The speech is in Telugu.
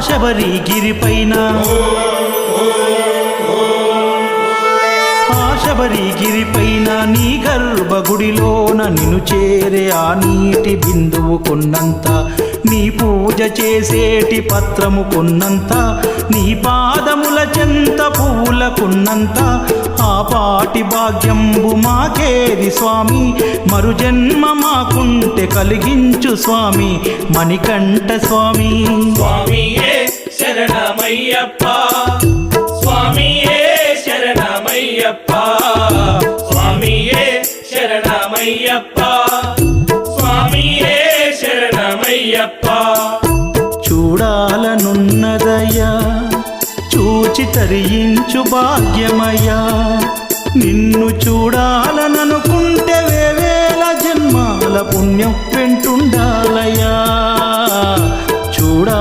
శబరిగిరిపైన శబరిగిరిపైన నీ గర్భగుడిలోన నిన్ను చేరే ఆ నీటి బిందువు కొన్నంత నీ పూజ చేసేటి పత్రము కొన్నంత నీ పాదముల చెంత పువ్వులకున్నంత ఆ పాటి భాగ్యంబు మాకేది స్వామి మరు జన్మ మాకుంటే కలిగించు స్వామి మణికంఠ స్వామి స్వామియే శరణమయ్యప్ప స్వామియే శరణమయ్యప్ప స్వామియే శరణమయ్యప్ప స్వామియే శరణమయ్యప్ప చూడాలనున్నదయ్యా చూచి తరించు భాగ్యమయ్యా నిన్ను చూడాలననుకుంటే వేవేల జన్మాల పుణ్యం వెంటుండాలయ్యా చూడ